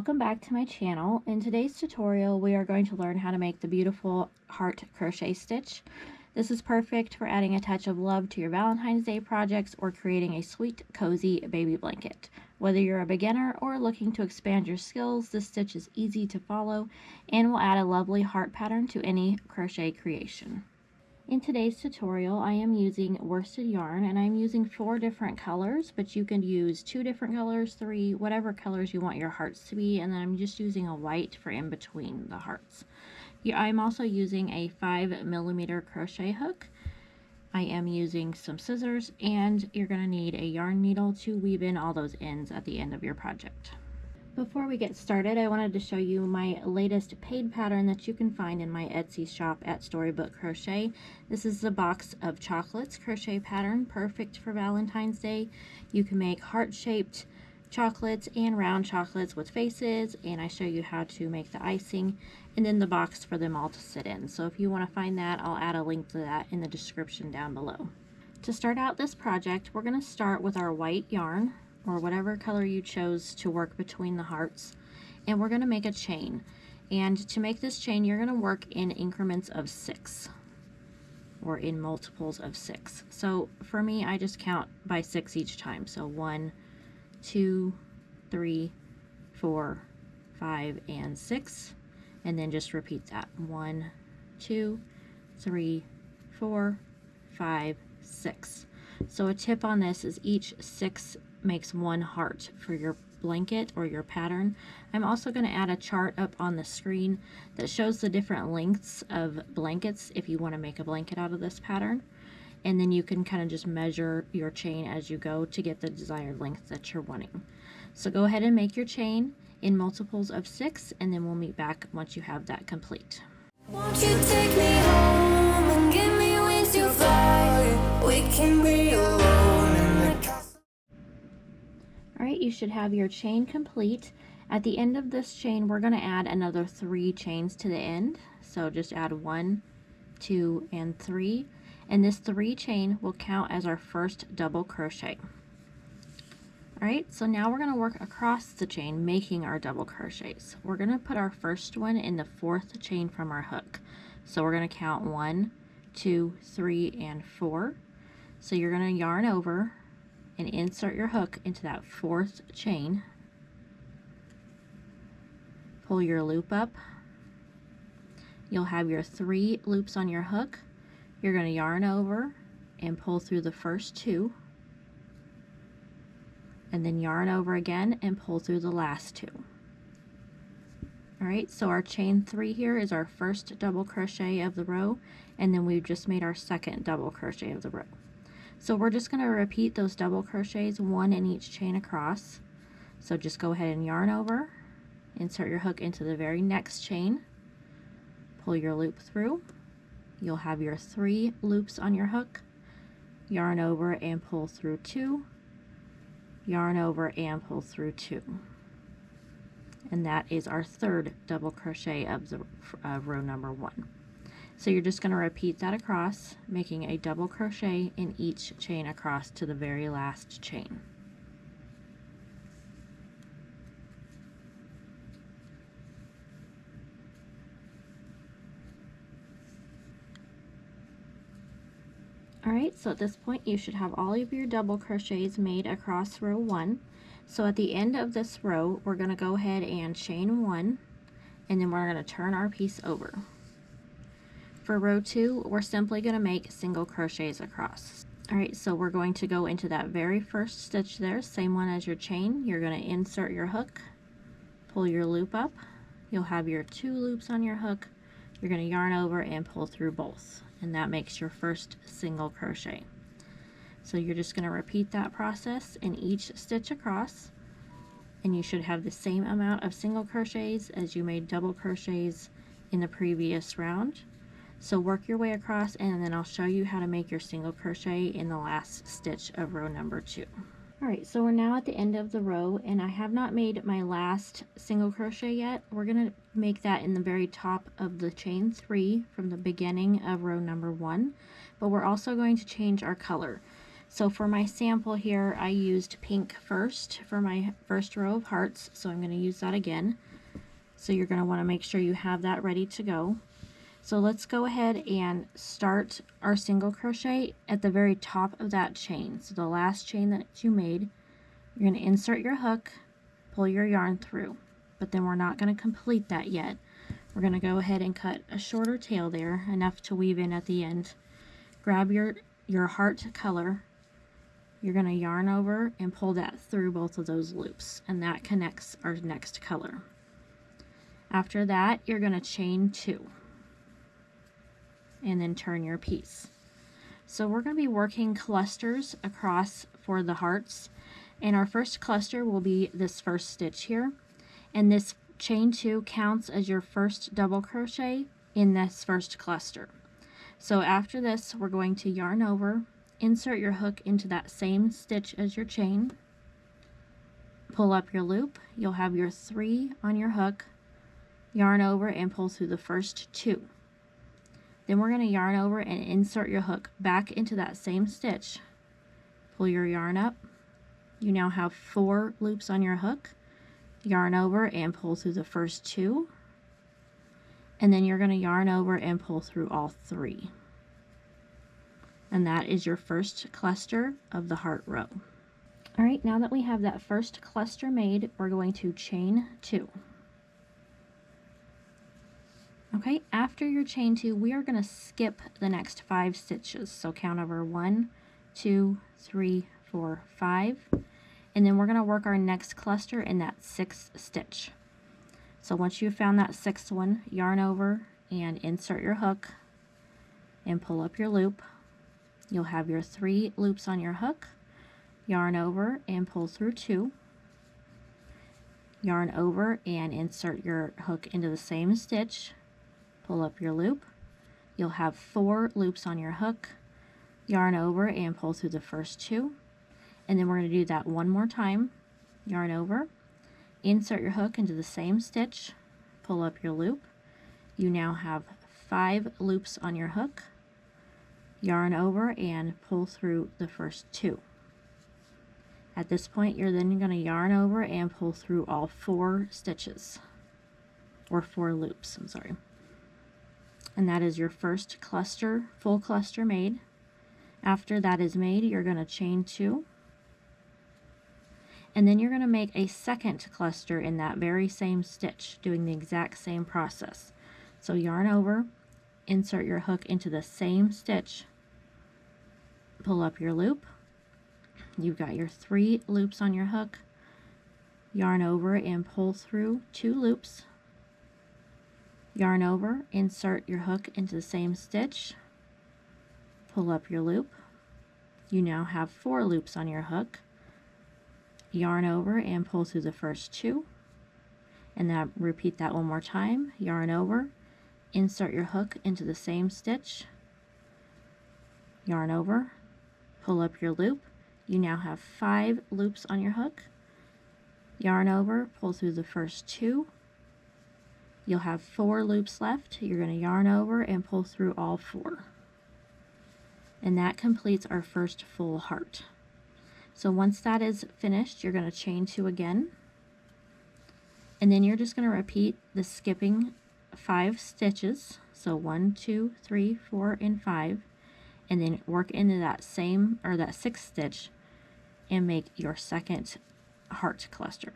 Welcome back to my channel. In today's tutorial, we are going to learn how to make the beautiful heart crochet stitch. This is perfect for adding a touch of love to your Valentine's Day projects or creating a sweet, cozy baby blanket. Whether you're a beginner or looking to expand your skills, this stitch is easy to follow and will add a lovely heart pattern to any crochet creation. In today's tutorial, I am using worsted yarn, and I'm using 4 different colors, but you can use 2 different colors, 3, whatever colors you want your hearts to be, and then I'm just using a white for in between the hearts. I'm also using a 5mm crochet hook. I am using some scissors, and you're going to need a yarn needle to weave in all those ends at the end of your project. Before we get started, I wanted to show you my latest paid pattern that you can find in my Etsy shop at Storybook Crochet. This is the box of chocolates crochet pattern, perfect for Valentine's Day. You can make heart-shaped chocolates and round chocolates with faces, and I show you how to make the icing and then the box for them all to sit in. So if you want to find that, I'll add a link to that in the description down below. To start out this project, we're going to start with our white yarn, or whatever color you chose to work between the hearts, and we're going to make a chain. And to make this chain, you're going to work in increments of 6 or in multiples of 6. So for me, I just count by 6 each time. So 1, 2, 3, 4, 5, and 6, and then just repeat that. 1, 2, 3, 4, 5, 6. So a tip on this is each 6 makes 1 heart for your blanket or your pattern. I'm also going to add a chart up on the screen that shows the different lengths of blankets if you want to make a blanket out of this pattern, and then you can kind of just measure your chain as you go to get the desired length that you're wanting. So go ahead and make your chain in multiples of 6, and then we'll meet back once you have that complete. Won't you take me home and give me wings to fly? We can be alone in the castle. Alright, you should have your chain complete. At the end of this chain, we're going to add another 3 chains to the end. So just add 1, 2, and 3. And this 3 chain will count as our first double crochet. Alright, so now we're going to work across the chain, making our double crochets. We're going to put our first one in the 4th chain from our hook. So we're going to count 1, 2, 3, and 4. So you're going to yarn over and insert your hook into that 4th chain. Pull your loop up. You'll have your 3 loops on your hook. You're going to yarn over and pull through the first 2, and then yarn over again and pull through the last 2. Alright, so our chain 3 here is our first double crochet of the row, and then we've just made our second double crochet of the row. So we're just going to repeat those double crochets, 1 in each chain across. So just go ahead and yarn over, insert your hook into the very next chain, pull your loop through. You'll have your 3 loops on your hook, yarn over and pull through 2, yarn over and pull through 2. And that is our 3rd double crochet of row number 1. So you're just going to repeat that across, making a double crochet in each chain across to the very last chain. Alright, so at this point you should have all of your double crochets made across row 1. So at the end of this row, we're going to go ahead and chain 1, and then we're going to turn our piece over. For row 2, we're simply going to make single crochets across. Alright, so we're going to go into that very first stitch there, same one as your chain. You're going to insert your hook, pull your loop up. You'll have your 2 loops on your hook. You're going to yarn over and pull through both, and that makes your first single crochet. So you're just going to repeat that process in each stitch across, and you should have the same amount of single crochets as you made double crochets in the previous round. So work your way across, and then I'll show you how to make your single crochet in the last stitch of row number 2. Alright, so we're now at the end of the row, and I have not made my last single crochet yet. We're going to make that in the very top of the chain 3 from the beginning of row number 1, but we're also going to change our color. So for my sample here, I used pink first for my first row of hearts, so I'm going to use that again. So you're going to want to make sure you have that ready to go. So let's go ahead and start our single crochet at the very top of that chain. So the last chain that you made, you're going to insert your hook, pull your yarn through. But then we're not going to complete that yet. We're going to go ahead and cut a shorter tail there, enough to weave in at the end. Grab your heart color. You're going to yarn over and pull that through both of those loops, and that connects our next color. After that, you're going to chain 2 and then turn your piece. So we're going to be working clusters across for the hearts, and our first cluster will be this first stitch here, and this chain 2 counts as your first double crochet in this first cluster. So after this, we're going to yarn over, insert your hook into that same stitch as your chain, pull up your loop. You'll have your 3 on your hook, yarn over and pull through the first 2. Then we're going to yarn over and insert your hook back into that same stitch. Pull your yarn up. You now have 4 loops on your hook. Yarn over and pull through the first 2. And then you're going to yarn over and pull through all 3. And that is your first cluster of the heart row. All right, now that we have that first cluster made, we're going to chain 2. Okay, after your chain 2, we are going to skip the next 5 stitches. So count over 1, 2, 3, 4, 5. And then we're going to work our next cluster in that 6th stitch. So once you've found that 6th one, yarn over and insert your hook and pull up your loop. You'll have your 3 loops on your hook. Yarn over and pull through 2. Yarn over and insert your hook into the same stitch. Pull up your loop. You'll have 4 loops on your hook. Yarn over and pull through the first 2. And then we're going to do that one more time. Yarn over, insert your hook into the same stitch, pull up your loop. You now have 5 loops on your hook. Yarn over and pull through the first 2. At this point, you're then going to yarn over and pull through all 4 stitches, or 4 loops, I'm sorry. And that is your first cluster, full cluster made. After that is made, you're going to chain 2. And then you're going to make a second cluster in that very same stitch, doing the exact same process. So yarn over, insert your hook into the same stitch, pull up your loop. You've got your 3 loops on your hook. Yarn over and pull through 2 loops. Yarn over, insert your hook into the same stitch, pull up your loop. You now have 4 loops on your hook. Yarn over and pull through the first 2. And now repeat that one more time. Yarn over, insert your hook into the same stitch, yarn over, pull up your loop. You now have 5 loops on your hook. Yarn over, pull through the first 2. You'll have 4 loops left. You're going to yarn over and pull through all 4. And that completes our first full heart. So once that is finished, you're going to chain 2 again. And then you're just going to repeat the skipping 5 stitches. So 1, 2, 3, 4, and 5. And then work into that same, or that 6th stitch, and make your second heart cluster.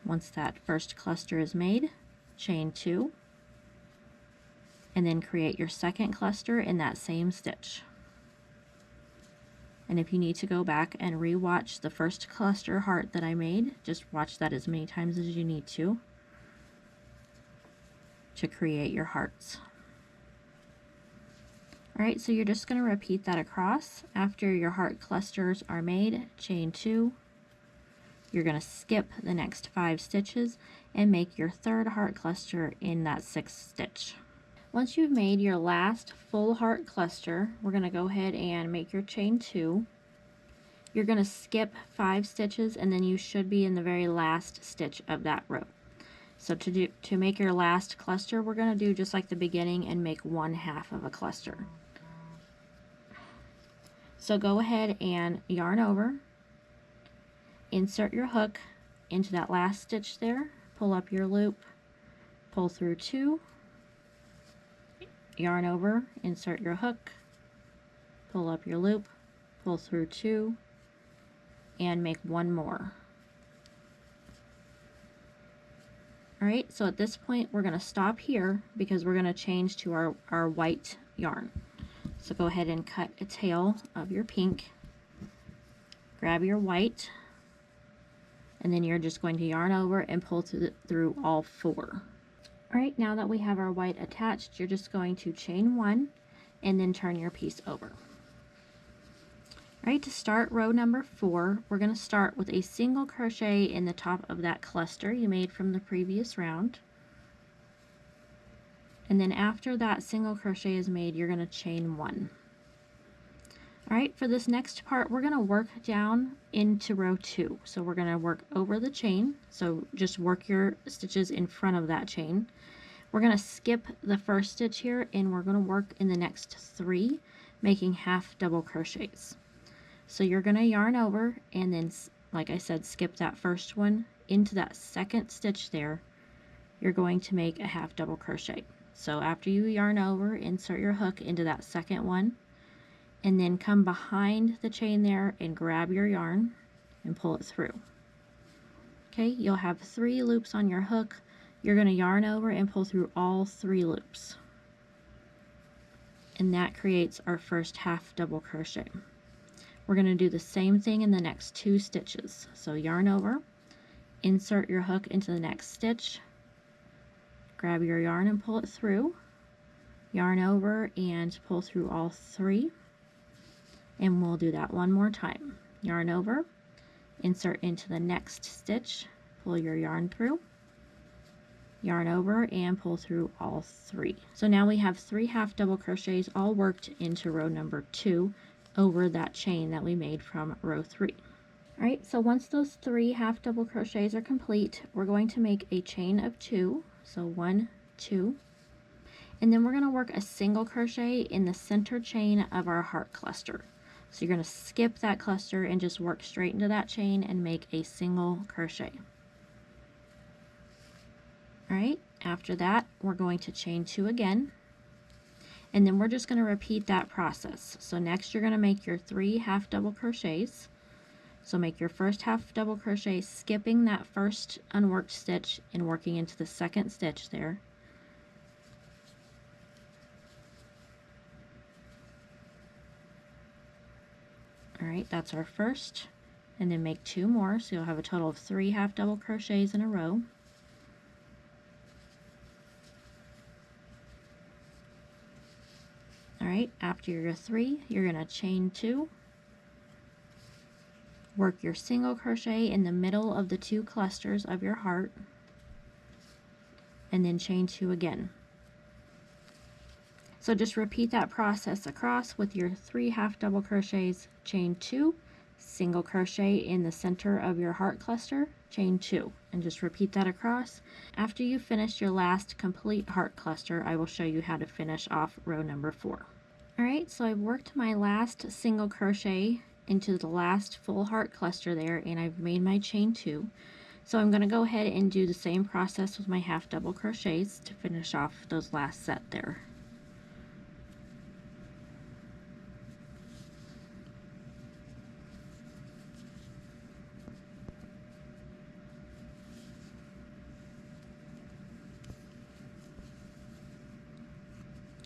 Once that first cluster is made, chain 2, and then create your second cluster in that same stitch. And if you need to go back and re-watch the first cluster heart that I made, just watch that as many times as you need to create your hearts. Alright, so you're just going to repeat that across. After your heart clusters are made, chain 2. You're going to skip the next 5 stitches and make your third heart cluster in that 6th stitch. Once you've made your last full heart cluster, we're going to go ahead and make your chain 2. You're going to skip 5 stitches, and then you should be in the very last stitch of that row. So to make your last cluster, we're going to do just like the beginning and make 1/2 of a cluster. So go ahead and yarn over, insert your hook into that last stitch there, pull up your loop, pull through 2, yarn over, insert your hook, pull up your loop, pull through 2, and make 1 more. Alright, so at this point we're going to stop here because we're going to change to our white yarn. So go ahead and cut a tail of your pink, grab your white, and then you're just going to yarn over and pull through all 4. Alright, now that we have our white attached, you're just going to chain 1 and then turn your piece over. Alright, to start row number 4, we're going to start with a single crochet in the top of that cluster you made from the previous round. And then after that single crochet is made, you're going to chain 1. Alright, for this next part, we're going to work down into row 2. So we're going to work over the chain. So just work your stitches in front of that chain. We're going to skip the first stitch here, and we're going to work in the next 3, making half double crochets. So you're going to yarn over and then, like I said, skip that first one into that second stitch there. You're going to make a half double crochet. So after you yarn over, insert your hook into that second one, and then come behind the chain there and grab your yarn and pull it through. Okay, you'll have 3 loops on your hook. You're going to yarn over and pull through all 3 loops. And that creates our first half double crochet. We're going to do the same thing in the next 2 stitches. So yarn over, insert your hook into the next stitch, grab your yarn and pull it through, yarn over and pull through all 3, and we'll do that one more time. Yarn over, insert into the next stitch, pull your yarn through, yarn over and pull through all 3. So now we have 3 half double crochets all worked into row number 2 over that chain that we made from row 3. Alright, so once those 3 half double crochets are complete, we're going to make a chain of 2. So 1, 2, and then we're going to work a single crochet in the center chain of our heart cluster. So you're going to skip that cluster and just work straight into that chain and make a single crochet. Alright, after that we're going to chain 2 again, and then we're just going to repeat that process. So next you're going to make your 3 half double crochets. So make your first half double crochet, skipping that first unworked stitch and working into the second stitch there. Alright, that's our first, and then make 2 more, so you'll have a total of 3 half double crochets in a row. Alright, after your 3, you're going to chain 2, work your single crochet in the middle of the 2 clusters of your heart, and then chain 2 again. So just repeat that process across with your 3 half double crochets, chain 2, single crochet in the center of your heart cluster, chain 2, and just repeat that across. After you finish your last complete heart cluster, I will show you how to finish off row number 4. Alright, so I've worked my last single crochet into the last full heart cluster there, and I've made my chain 2. So I'm going to go ahead and do the same process with my half double crochets to finish off those last set there.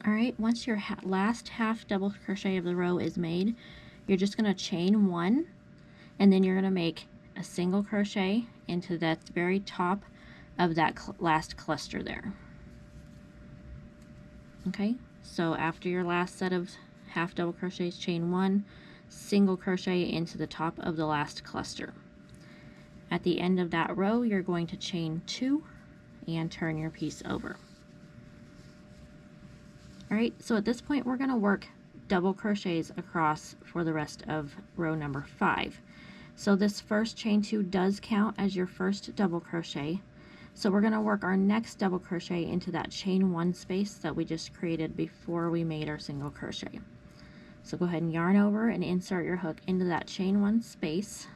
Alright, once your last half double crochet of the row is made, you're just going to chain 1, and then you're going to make a single crochet into that very top of that last cluster there. Okay, so after your last set of half double crochets, chain 1, single crochet into the top of the last cluster. At the end of that row, you're going to chain 2 and turn your piece over. Alright, so at this point we're going to work double crochets across for the rest of row number 5. So this first chain 2 does count as your first double crochet. So we're going to work our next double crochet into that chain 1 space that we just created before we made our single crochet. So go ahead and yarn over and insert your hook into that chain 1 space,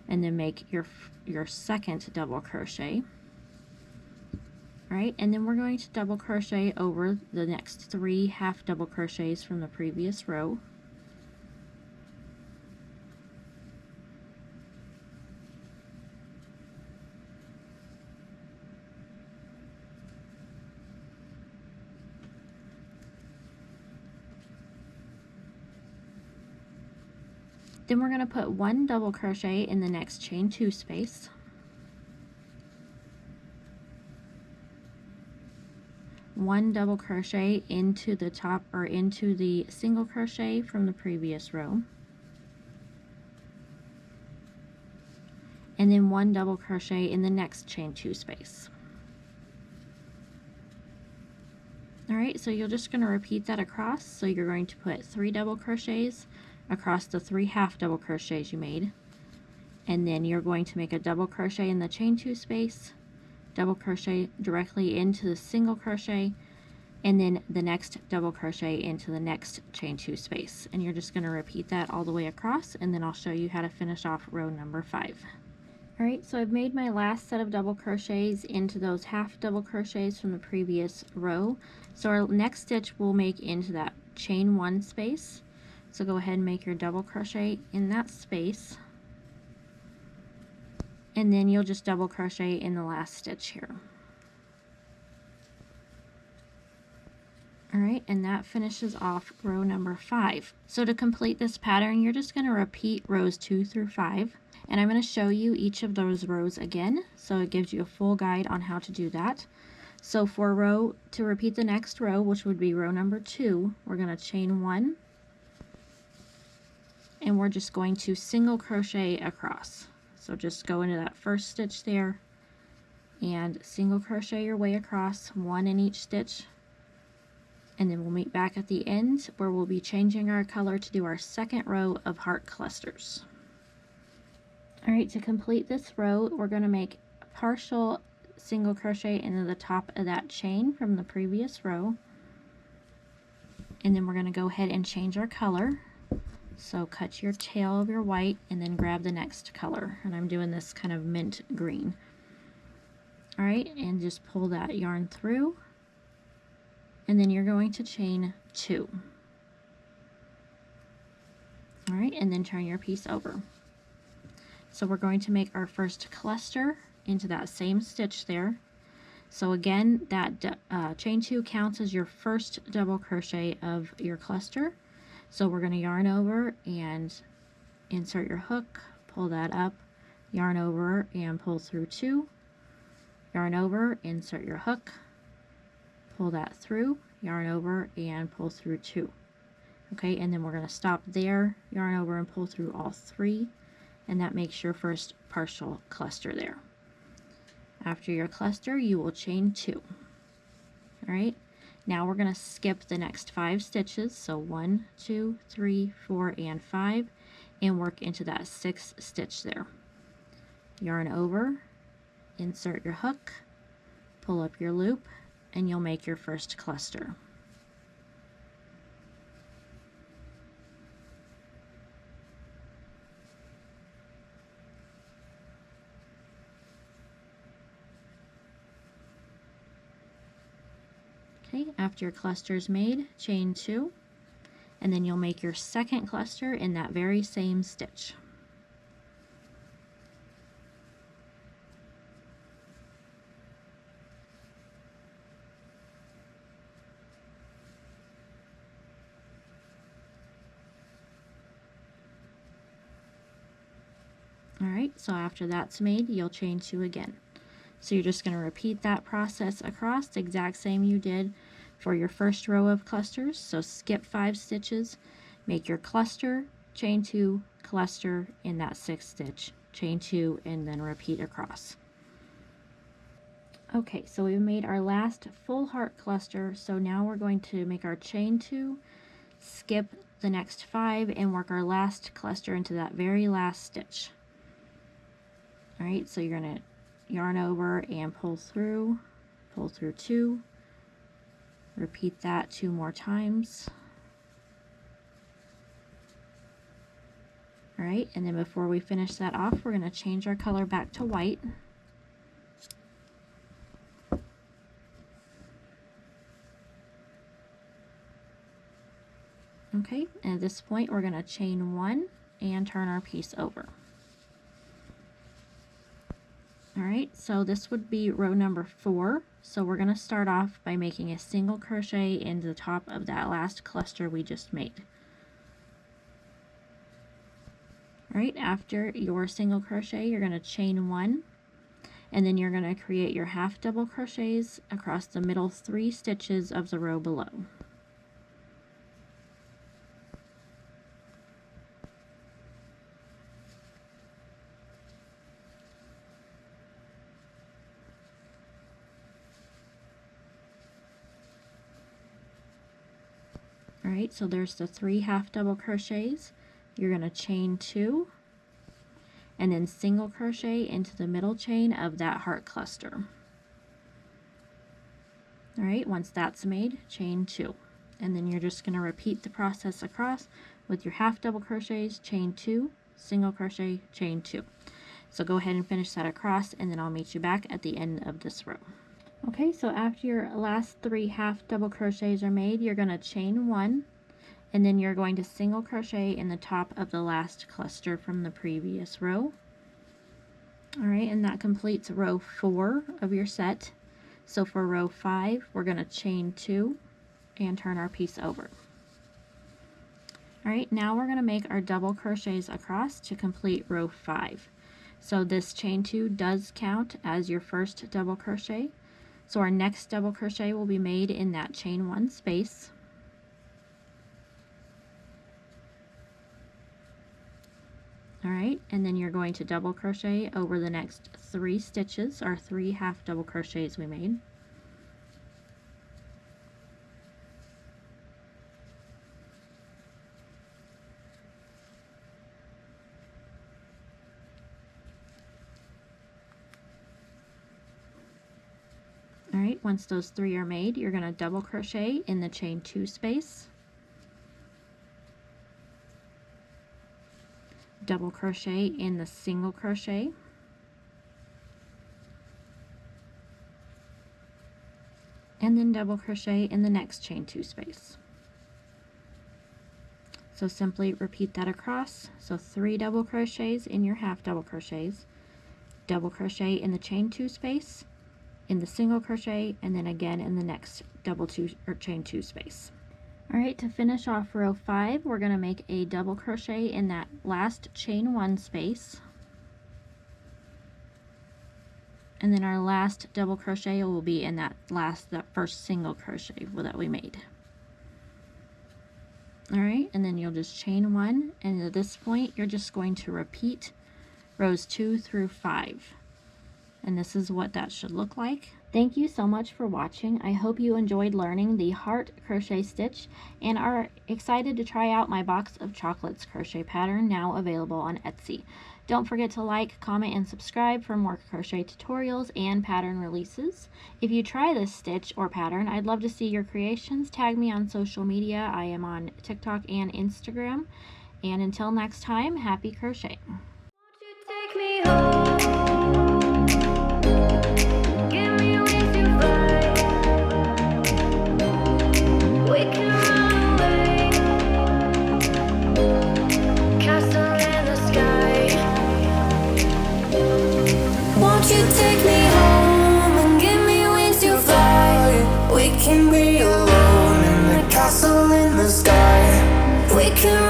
and then make your second double crochet. Alright, and then we're going to double crochet over the next 3 half double crochets from the previous row. Then we're going to put 1 double crochet in the next chain 2 space. 1 double crochet into the top or into the single crochet from the previous row. And then 1 double crochet in the next chain 2 space. Alright, so you're just going to repeat that across. So you're going to put 3 double crochets across the 3 half double crochets you made, and then you're going to make a double crochet in the chain 2 space, double crochet directly into the single crochet, and then the next double crochet into the next chain 2 space. And you're just going to repeat that all the way across, and then I'll show you how to finish off row number 5. Alright, so I've made my last set of double crochets into those half double crochets from the previous row. So our next stitch we'll make into that chain 1 space. So go ahead and make your double crochet in that space, and then you'll just double crochet in the last stitch here. Alright, and that finishes off row number 5. So to complete this pattern, you're just going to repeat rows 2 through 5, and I'm going to show you each of those rows again, so it gives you a full guide on how to do that. So to repeat the next row, which would be row number 2, we're going to chain 1, and we're just going to single crochet across. So just go into that first stitch there and single crochet your way across, 1 in each stitch, and then we'll meet back at the end where we'll be changing our color to do our second row of heart clusters. Alright, to complete this row, we're going to make a partial single crochet into the top of that chain from the previous row, and then we're going to go ahead and change our color. So cut your tail of your white and then grab the next color, and I'm doing this kind of mint green. Alright, and just pull that yarn through, and then you're going to chain 2. Alright, and then turn your piece over. So we're going to make our first cluster into that same stitch there. So again, that chain 2 counts as your first double crochet of your cluster. So we're going to yarn over and insert your hook, pull that up, yarn over and pull through 2, yarn over, insert your hook, pull that through, yarn over and pull through 2. Okay, and then we're going to stop there, yarn over and pull through all 3, and that makes your first partial cluster there. After your cluster, you will chain 2. Alright, now we're going to skip the next 5 stitches, so 1, 2, 3, 4, and 5, and work into that 6th stitch there. Yarn over, insert your hook, pull up your loop, and you'll make your first cluster. Okay, after your cluster is made, chain 2, and then you'll make your second cluster in that very same stitch. Alright, so after that's made, you'll chain 2 again. So you're just going to repeat that process across, the exact same you did for your first row of clusters. So skip 5 stitches, make your cluster, chain 2, cluster in that 6th stitch, chain 2, and then repeat across. Okay, so we made our last full heart cluster, so now we're going to make our chain 2, skip the next 5 and work our last cluster into that very last stitch. All right, so you're gonna yarn over and pull through 2, repeat that 2 more times. All right, and then before we finish that off, we're gonna change our color back to white. Okay, and at this point we're going to chain 1 and turn our piece over. Alright, so this would be row number 4. So we're going to start off by making a single crochet into the top of that last cluster we just made. Alright, after your single crochet, you're going to chain 1, and then you're going to create your half double crochets across the middle 3 stitches of the row below. Alright, so there's the 3 half double crochets. You're going to chain 2 and then single crochet into the middle chain of that heart cluster. Alright, once that's made, chain 2. And then you're just going to repeat the process across with your half double crochets, chain 2, single crochet, chain 2. So go ahead and finish that across, and then I'll meet you back at the end of this row. Okay, so after your last 3 half double crochets are made, you're going to chain 1, and then you're going to single crochet in the top of the last cluster from the previous row. Alright, and that completes row 4 of your set. So for row 5, we're going to chain 2 and turn our piece over. Alright, now we're going to make our double crochets across to complete row 5. So this chain 2 does count as your first double crochet. So our next double crochet will be made in that chain 1 space. Alright, and then you're going to double crochet over the next 3 stitches, our 3 half double crochets we made. Alright, once those 3 are made, you're going to double crochet in the chain 2 space, double crochet in the single crochet, and then double crochet in the next chain 2 space. So simply repeat that across. So 3 double crochets in your half double crochets, double crochet in the chain 2 space, in the single crochet, and then again in the next chain 2 space. Alright, to finish off row 5, we're going to make a double crochet in that last chain 1 space, and then our last double crochet will be in that first single crochet that we made. Alright, and then you'll just chain 1, and at this point you're just going to repeat rows 2 through 5. And this is what that should look like. Thank you so much for watching. I hope you enjoyed learning the heart crochet stitch and are excited to try out my box of chocolates crochet pattern, now available on Etsy. Don't forget to like, comment, and subscribe for more crochet tutorials and pattern releases. If you try this stitch or pattern, I'd love to see your creations. Tag me on social media. I am on TikTok and Instagram. And until next time, happy crocheting. Won't you take me home? Give me wings to fly. We can run away. Castle in the sky. Won't you take me home and give me wings to fly? We can be alone in the castle in the sky. We can